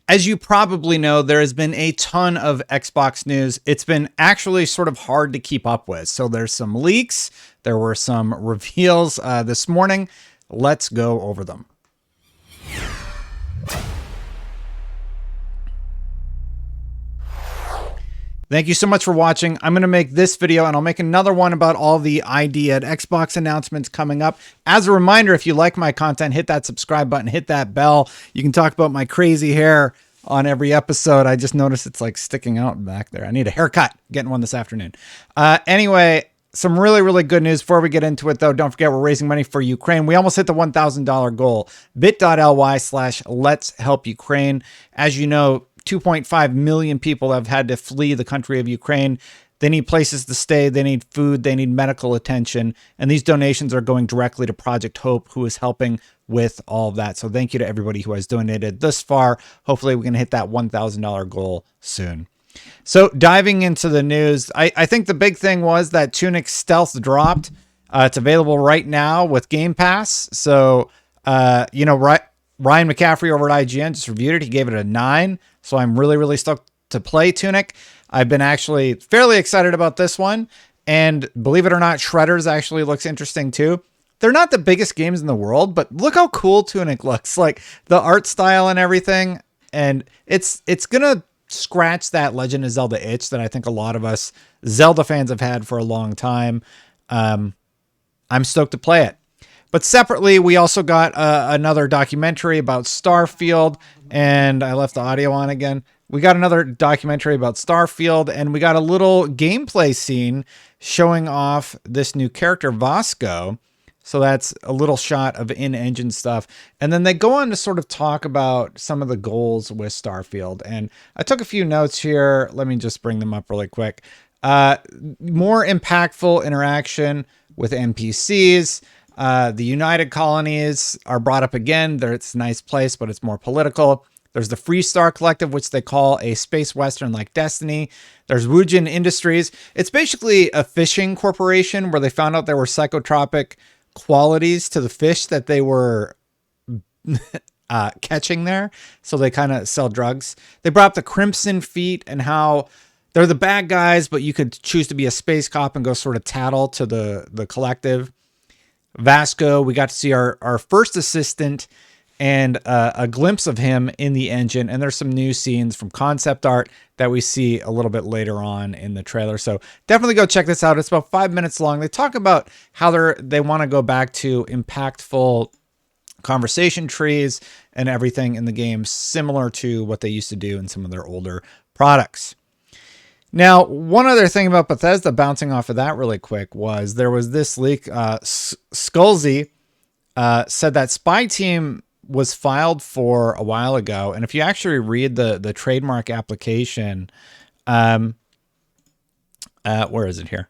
As you probably know, there has been a ton of Xbox news. It's been actually sort of hard to keep up with. So there's some leaks. There were some reveals this morning. Let's go over them. Thank you so much for watching. I'm going to make this video and I'll make another one about all the ID at Xbox announcements coming up. As a reminder, if you like my content, hit that subscribe button, hit that bell. You can talk about my crazy hair on every episode. I just noticed it's like sticking out back there. I need a haircut. Getting one this afternoon. Anyway, some really, really good news. Before we get into it, though, don't forget we're raising money for Ukraine. We almost hit the $1,000 goal. bit.ly/Let's Help Ukraine. As you know, 2.5 million people have had to flee the country of Ukraine. They need places to stay. They need food. They need medical attention. And these donations are going directly to Project Hope, who is helping with all of that. So thank you to everybody who has donated thus far. Hopefully we can hit that $1,000 goal soon. So diving into the news, I think the big thing was that Tunic Stealth dropped. It's available right now with Game Pass. So, Ryan McCaffrey over at IGN just reviewed it. He gave it a 9. So I'm really, really stoked to play Tunic. I've been actually fairly excited about this one. And believe it or not, Shredders actually looks interesting too. They're not the biggest games in the world, but look how cool Tunic looks. Like the art style and everything. And it's going to scratch that Legend of Zelda itch that I think a lot of us Zelda fans have had for a long time. I'm stoked to play it. But separately, we also got another documentary about Starfield, and I left the audio on again. We got another documentary about Starfield, and we got a little gameplay scene showing off this new character, Vasco. So that's a little shot of in-engine stuff. And then they go on to sort of talk about some of the goals with Starfield. And I took a few notes here. Let me just bring them up really quick. More impactful interaction with NPCs. The United Colonies are brought up again. It's a nice place, but it's more political. There's the Freestar Collective, which they call a space western like Destiny. There's Woojin Industries. It's basically a fishing corporation where they found out there were psychotropic qualities to the fish that they were catching there. So they kind of sell drugs. They brought up the Crimson Feet and how they're the bad guys, but you could choose to be a space cop and go sort of tattle to the collective. Vasco, we got to see our first assistant and a glimpse of him in the engine. And there's some new scenes from concept art that we see a little bit later on in the trailer. So definitely go check this out. It's about 5 minutes long. They talk about how they want to go back to impactful conversation trees and everything in the game, similar to what they used to do in some of their older products. Now, one other thing about Bethesda, bouncing off of that really quick, was there was this leak. Skullsy said that Spy Team was filed for a while ago. And if you actually read the trademark application, where is it here?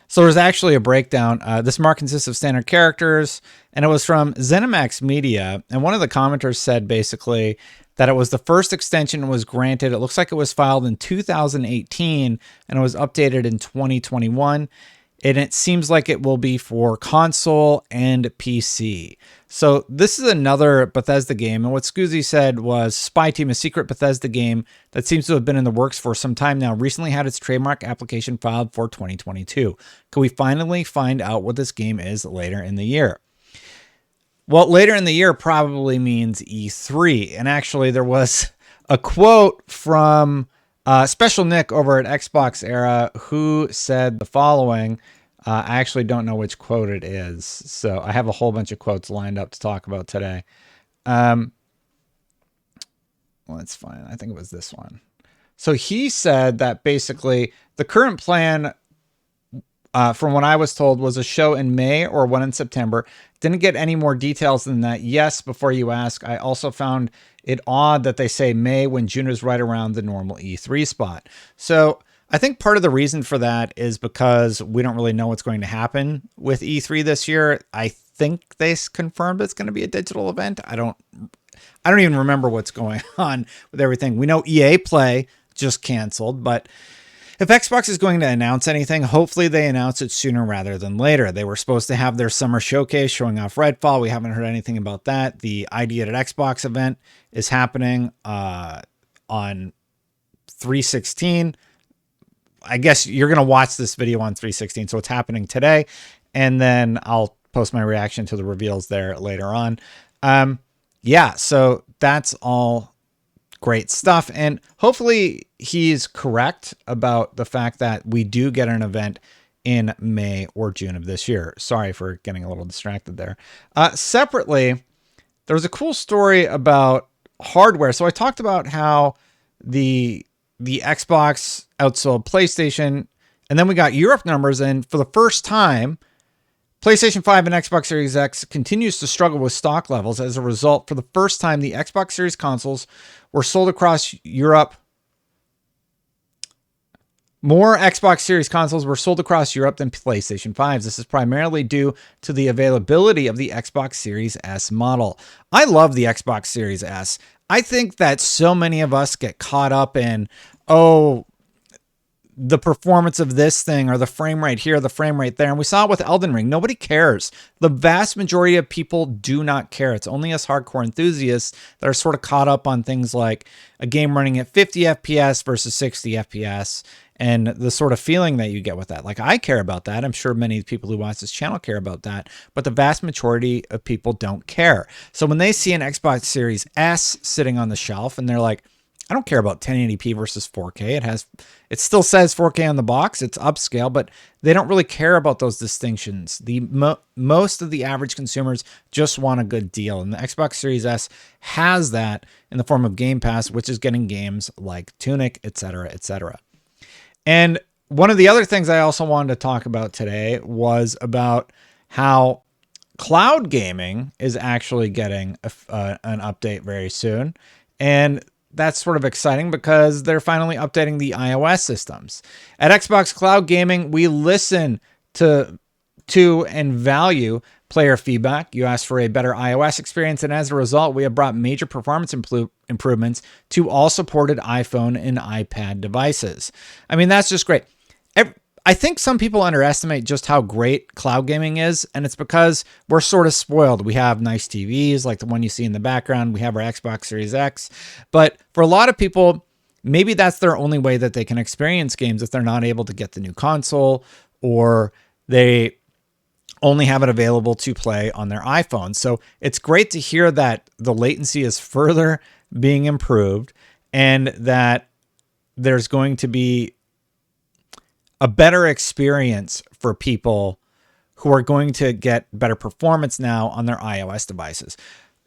So there's actually a breakdown. This mark consists of standard characters, and it was from ZeniMax Media. And one of the commenters said basically that it was the first extension was granted. It looks like it was filed in 2018 and it was updated in 2021. And it seems like it will be for console and PC. So this is another Bethesda game. And what Scoozy said was Spy Team, a secret Bethesda game that seems to have been in the works for some time now, recently had its trademark application filed for 2022. Could we finally find out what this game is later in the year? Well, later in the year probably means E3. And actually there was a quote from Special Nick over at Xbox Era who said the following. I actually don't know which quote it is. So I have a whole bunch of quotes lined up to talk about today. Well, it's fine. I think it was this one. So he said that basically the current plan, from what I was told, was a show in May or one in September. Didn't get any more details than that. Yes, before you ask, I also found it odd that they say May when June is right around the normal E3 spot. So I think part of the reason for that is because we don't really know what's going to happen with E3 this year. I think they confirmed it's going to be a digital event. I don't even remember what's going on with everything. We know EA Play just canceled, but if Xbox is going to announce anything, hopefully they announce it sooner rather than later. They were supposed to have their summer showcase showing off Redfall. We haven't heard anything about that. The ID at Xbox event is happening on 316. I guess you're going to watch this video on 316, so it's happening today, and then I'll post my reaction to the reveals there later on. Yeah, so that's all great stuff, and hopefully he's correct about the fact that we do get an event in May or June of this year. Sorry for getting a little distracted there. Separately, there was a cool story about hardware. So I talked about how the Xbox outsold PlayStation, and then we got Europe numbers, and for the first time, PlayStation 5 and Xbox Series X continues to struggle with stock levels. As a result, for the first time, the Xbox Series consoles were sold across Europe. More Xbox Series consoles were sold across Europe than PlayStation 5s. This is primarily due to the availability of the Xbox Series S model. I love the Xbox Series S. I think that so many of us get caught up in, oh, the performance of this thing, or the frame rate here, the frame rate there. And we saw it with Elden Ring. Nobody cares. The vast majority of people do not care. It's only us hardcore enthusiasts that are sort of caught up on things like a game running at 50 FPS versus 60 FPS, and the sort of feeling that you get with that. Like, I care about that. I'm sure many of the people who watch this channel care about that, but the vast majority of people don't care. So when they see an Xbox Series S sitting on the shelf and they're like, I don't care about 1080p versus 4K. It still says 4K on the box. It's upscale, but they don't really care about those distinctions. Most of the average consumers just want a good deal, and the Xbox Series S has that in the form of Game Pass, which is getting games like Tunic, etc., etc. And one of the other things I also wanted to talk about today was about how cloud gaming is actually getting an update very soon. And that's sort of exciting because they're finally updating the iOS systems. At Xbox Cloud Gaming, we listen to and value player feedback. You asked for a better iOS experience, and as a result, we have brought major performance improvements to all supported iPhone and iPad devices. I mean, that's just great. I think some people underestimate just how great cloud gaming is, and it's because we're sort of spoiled. We have nice TVs like the one you see in the background. We have our Xbox Series X. But for a lot of people, maybe that's their only way that they can experience games if they're not able to get the new console, or they only have it available to play on their iPhone. So it's great to hear that the latency is further being improved and that there's going to be a better experience for people who are going to get better performance now on their iOS devices.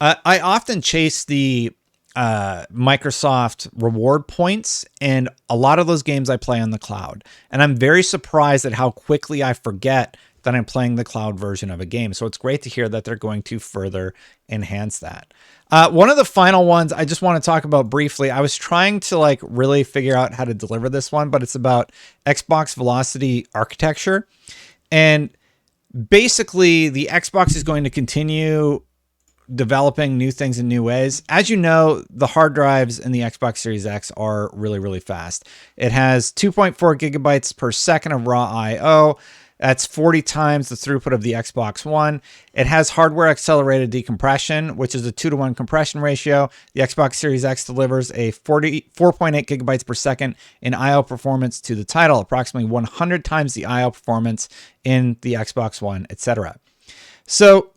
I often chase the Microsoft reward points, and a lot of those games I play on the cloud. And I'm very surprised at how quickly I forget that I'm playing the cloud version of a game. So it's great to hear that they're going to further enhance that. One of the final ones I just want to talk about briefly. I was trying to really figure out how to deliver this one, but it's about Xbox Velocity architecture. And basically the Xbox is going to continue developing new things in new ways. As you know, the hard drives in the Xbox Series X are really, really fast. It has 2.4 gigabytes per second of raw I/O. That's 40 times the throughput of the Xbox One. It has hardware accelerated decompression, which is a 2-to-1 compression ratio. The Xbox Series X delivers a 4.8 gigabytes per second in I/O performance to the title, approximately 100 times the I/O performance in the Xbox One, etc. So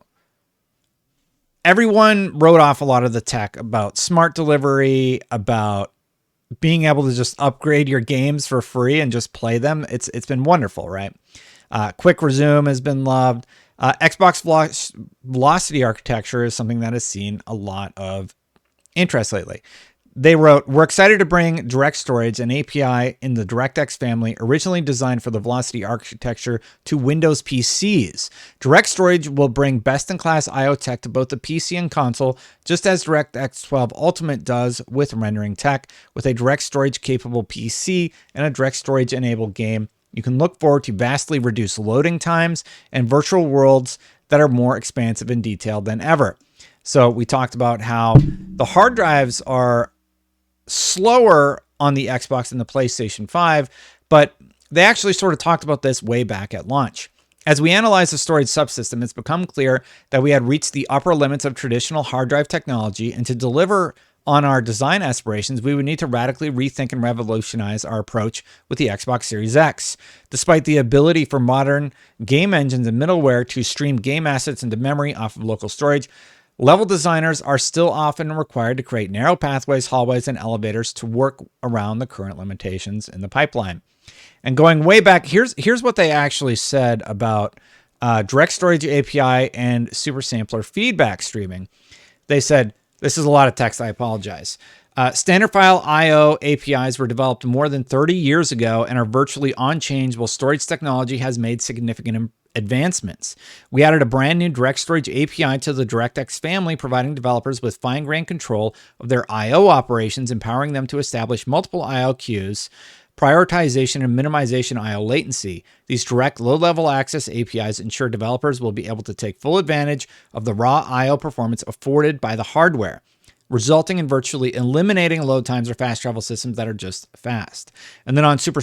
everyone wrote off a lot of the tech about smart delivery, about being able to just upgrade your games for free and just play them. It's been wonderful, right? Quick resume has been loved. Xbox Velocity architecture is something that has seen a lot of interest lately. They wrote, we're excited to bring Direct Storage, an API in the DirectX family, originally designed for the Velocity architecture, to Windows PCs. Direct Storage will bring best-in-class I/O tech to both the PC and console, just as DirectX 12 Ultimate does with rendering tech. With a Direct Storage-capable PC and a Direct Storage-enabled game, you can look forward to vastly reduced loading times and virtual worlds that are more expansive and detailed than ever. So we talked about how the hard drives are slower on the Xbox than the PlayStation 5, but they actually sort of talked about this way back at launch. As we analyze the storage subsystem, it's become clear that we had reached the upper limits of traditional hard drive technology, and to deliver on our design aspirations, we would need to radically rethink and revolutionize our approach with the Xbox Series X. Despite the ability for modern game engines and middleware to stream game assets into memory off of local storage, level designers are still often required to create narrow pathways, hallways, and elevators to work around the current limitations in the pipeline. And going way back, here's what they actually said about direct storage API and super sampler feedback streaming. They said, this is a lot of text, I apologize. Standard file I/O APIs were developed more than 30 years ago and are virtually unchanged while storage technology has made significant advancements. We added a brand new direct storage API to the DirectX family, providing developers with fine-grained control of their I/O operations, empowering them to establish multiple I/O queues, prioritization and minimization I/O latency. These direct low-level access APIs ensure developers will be able to take full advantage of the raw I/O performance afforded by the hardware, resulting in virtually eliminating load times or fast travel systems that are just fast. And then on super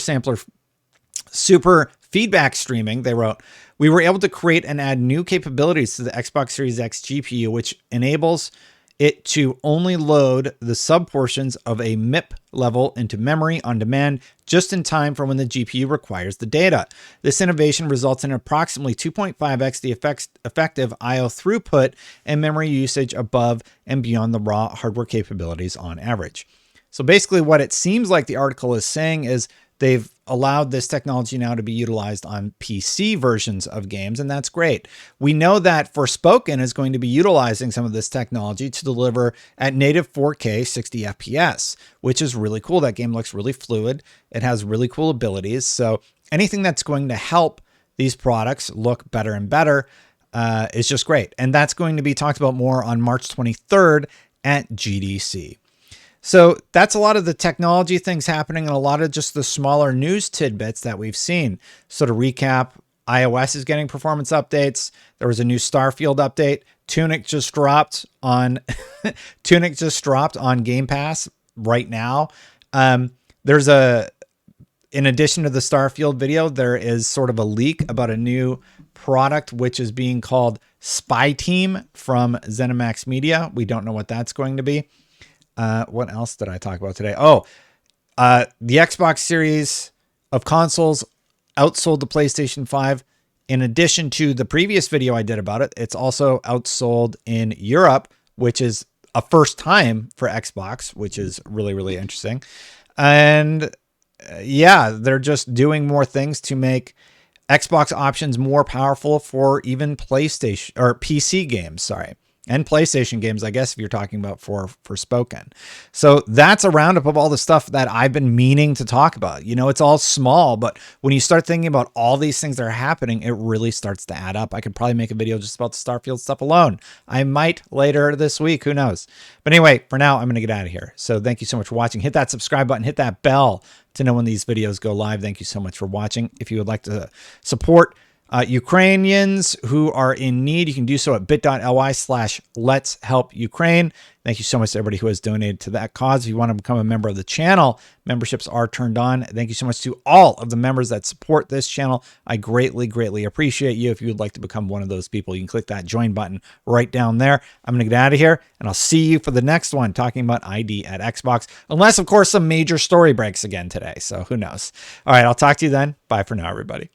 feedback streaming, they wrote, we were able to create and add new capabilities to the Xbox Series X GPU, which enables it to only load the subportions of a MIP level into memory on demand just in time for when the GPU requires the data. This innovation results in approximately 2.5x the effective I/O throughput and memory usage above and beyond the raw hardware capabilities on average. So basically what it seems like the article is saying is they've allowed this technology now to be utilized on PC versions of games, and that's great. We know that Forspoken is going to be utilizing some of this technology to deliver at native 4K 60 FPS, which is really cool. That game looks really fluid. It has really cool abilities. So anything that's going to help these products look better and better is just great. And that's going to be talked about more on March 23rd at GDC. So that's a lot of the technology things happening and a lot of just the smaller news tidbits that we've seen. So to recap, iOS is getting performance updates. There was a new Starfield update. Tunic just dropped on Game Pass right now. In addition to the Starfield video, there is sort of a leak about a new product, which is being called Spy Team from ZeniMax Media. We don't know what that's going to be. What else did I talk about today? The Xbox series of consoles outsold the PlayStation 5. In addition to the previous video I did about it, it's also outsold in Europe, which is a first time for Xbox, which is really, really interesting. And yeah, they're just doing more things to make Xbox options more powerful for even PlayStation or PC games, sorry. And PlayStation games, I guess, if you're talking about Forspoken. So that's a roundup of all the stuff that I've been meaning to talk about. You know, it's all small, but when you start thinking about all these things that are happening, it really starts to add up. I could probably make a video just about the Starfield stuff alone. I might later this week, who knows? But anyway, for now, I'm going to get out of here. So thank you so much for watching. Hit that subscribe button, hit that bell to know when these videos go live. Thank you so much for watching. If you would like to support Ukrainians who are in need, you can do so at bit.ly/Let's Help Ukraine. Thank you so much to everybody who has donated to that cause. If you want to become a member of the channel, memberships are turned on. Thank you so much to all of the members that support this channel. I greatly, greatly appreciate you. If you would like to become one of those people, you can click that join button right down there. I'm going to get out of here, and I'll see you for the next one talking about ID at Xbox, unless, of course, some major story breaks again today. So who knows? All right, I'll talk to you then. Bye for now, everybody.